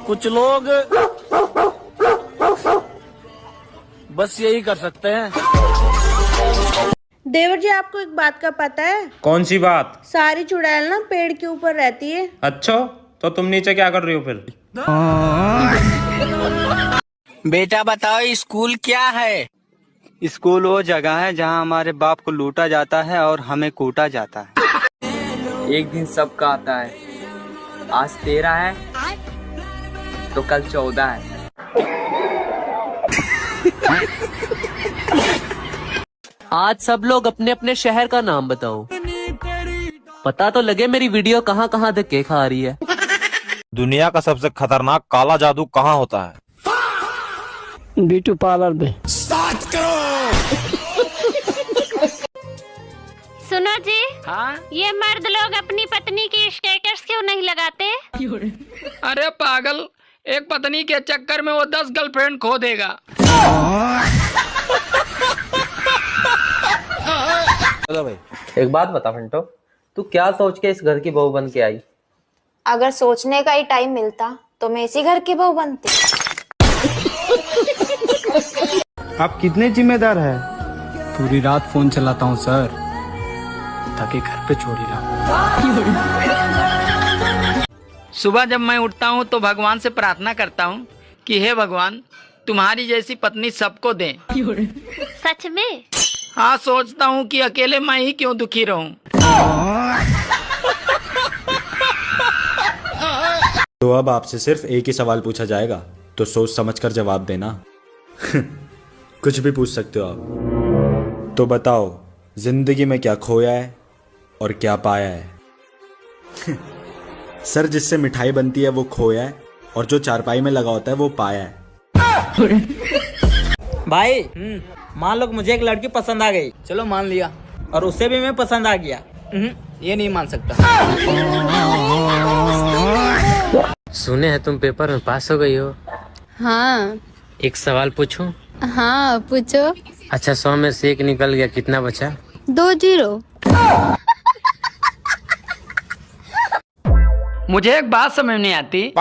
कुछ लोग बस यही कर सकते हैं। देवर जी, आपको एक बात का पता है? कौन सी बात? सारी चुड़ैल ना पेड़ के ऊपर रहती है। अच्छा, तो तुम नीचे क्या कर रही हो फिर? बेटा बताओ, स्कूल क्या है? स्कूल वो जगह है जहाँ हमारे बाप को लूटा जाता है और हमें कूटा जाता है। एक दिन सबका आता है। आज 13 है तो कल 14 है। आज सब लोग अपने अपने शहर का नाम बताओ। पता तो लगे मेरी वीडियो कहाँ कहाँ धक्के खा रही है। दुनिया का सबसे खतरनाक काला जादू कहाँ होता है? ब्यूटी पार्लर में। सुनो जी। हाँ? ये मर्द लोग अपनी पत्नी की स्टेटस क्यों नहीं लगाते? अरे पागल, एक पत्नी के चक्कर में वो 10 गर्लफ्रेंड खो देगा। चलो भाई, एक बात बता फंटो, तू क्या सोच के इस घर की बहू बन के आई? अगर सोचने का ही टाइम मिलता तो मैं इसी घर की बहू बनती। आप कितने जिम्मेदार हैं? पूरी रात फोन चलाता हूँ सर, ताकि घर पे चोरी ना हो। सुबह जब मैं उठता हूँ तो भगवान से प्रार्थना करता हूँ कि हे भगवान, तुम्हारी जैसी पत्नी सबको दें। सच में? हाँ, सोचता हूँ कि अकेले मैं ही क्यों दुखी रहूँ। तो अब आपसे सिर्फ एक ही सवाल पूछा जाएगा, तो सोच समझकर जवाब देना। कुछ भी पूछ सकते हो आप। तो बताओ, जिंदगी में क्या खोया है और क्या पाया है? सर, जिससे मिठाई बनती है वो खोया है, और जो चारपाई में लगा होता है वो पाया है। भाई, मान लो मुझे एक लड़की पसंद आ गई। चलो मान लिया। और उसे भी मैं पसंद आ गया। ये नहीं मान सकता। सुने हैं तुम पेपर में पास हो गई हो। हाँ। एक सवाल पूछूं? हाँ पूछो। अच्छा, 100 में से 1 निकल गया, कितना बचा? 2-0। मुझे एक बात समझ नहीं आती,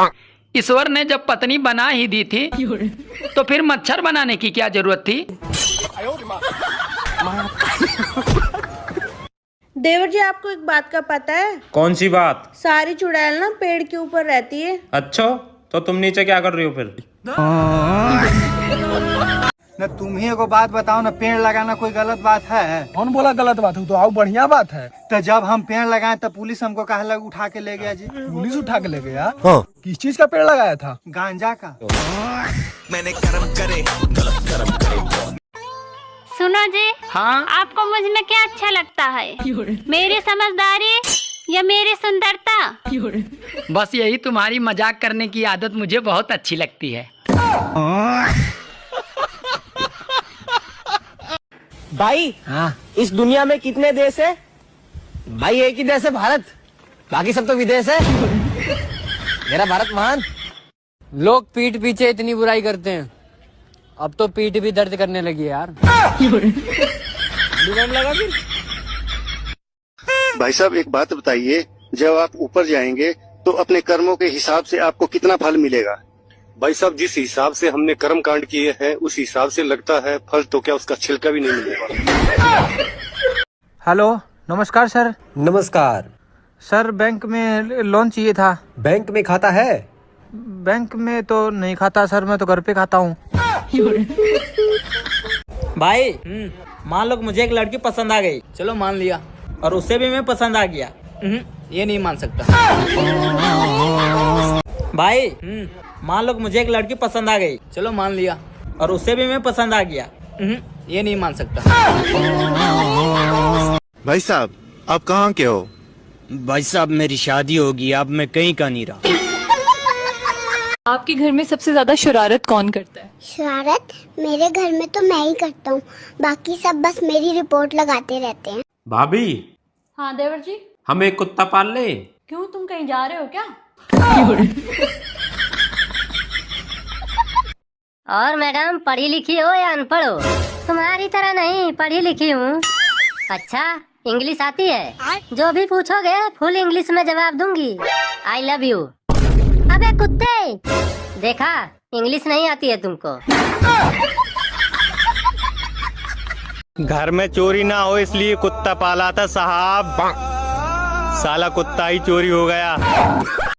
ईश्वर ने जब पत्नी बना ही दी थी तो फिर मच्छर बनाने की क्या जरूरत थी? देवर जी, आपको एक बात का पता है? कौन सी बात? सारी चुड़ैल ना पेड़ के ऊपर रहती है। अच्छा, तो तुम नीचे क्या कर रही हो फिर? न तुम ही को बात बताओ ना, पेड़ लगाना कोई गलत बात है? कौन बोला गलत बात है? तो आओ बढ़िया बात है। तो जब हम पेड़ लगाए तब पुलिस हमको कहा लग उठा के ले गया जी। पुलिस उठा के ले गया? हाँ। किस चीज का पेड़ लगाया था? गांजा का। मैंने कर्म करे, गलत कर्म करे। सुनो जी। हाँ? आपको मुझ में क्या अच्छा लगता है? मेरी समझदारी या मेरी सुंदरता? बस यही तुम्हारी मजाक करने की आदत मुझे बहुत अच्छी लगती है। भाई, हाँ? इस दुनिया में कितने देश है? भाई एक ही देश है, भारत। बाकी सब तो विदेश है। मेरा भारत महान। लोग पीठ पीछे इतनी बुराई करते हैं, अब तो पीठ भी दर्द करने लगी है यार। लगा फिर। भाई साहब, एक बात बताइए, जब आप ऊपर जाएंगे तो अपने कर्मों के हिसाब से आपको कितना फल मिलेगा? भाई साहब, जिस हिसाब से हमने कर्म कांड किए हैं उस हिसाब से लगता है फल तो क्या उसका छिलका भी नहीं मिलेगा। हेलो, नमस्कार सर। नमस्कार सर, बैंक में लोन चाहिए था। बैंक में खाता है? बैंक में तो नहीं खाता सर, मैं तो घर पे खाता हूँ। भाई, मान लो मुझे एक लड़की पसंद आ गई। चलो मान लिया। और उसे भी मैं पसंद आ गया। ये नहीं मान सकता। भाई, मान लो मुझे एक लड़की पसंद आ गई। चलो मान लिया। और उसे भी मैं पसंद आ गया। ये नहीं मान सकता। भाई साहब, आप कहाँ के हो? भाई साहब, मेरी शादी होगी, अब मैं कहीं का नहीं रहा। आपके घर में सबसे ज्यादा शरारत कौन करता है? शरारत मेरे घर में तो मैं ही करता हूँ, बाकी सब बस मेरी रिपोर्ट लगाते रहते हैं। भाभी, हाँ देवर जी। हम एक कुत्ता पाल ले? क्यों, तुम कहीं जा रहे हो क्या? और मैडम, पढ़ी लिखी हो या अनपढ़ हो? तुम्हारी तरह नहीं, पढ़ी लिखी हूँ। अच्छा, इंग्लिश आती है? जो भी पूछोगे फुल इंग्लिश में जवाब दूंगी। I love you. अबे कुत्ते, देखा, इंग्लिश नहीं आती है तुमको। घर में चोरी ना हो इसलिए कुत्ता पाला था साहब, साला कुत्ता ही चोरी हो गया।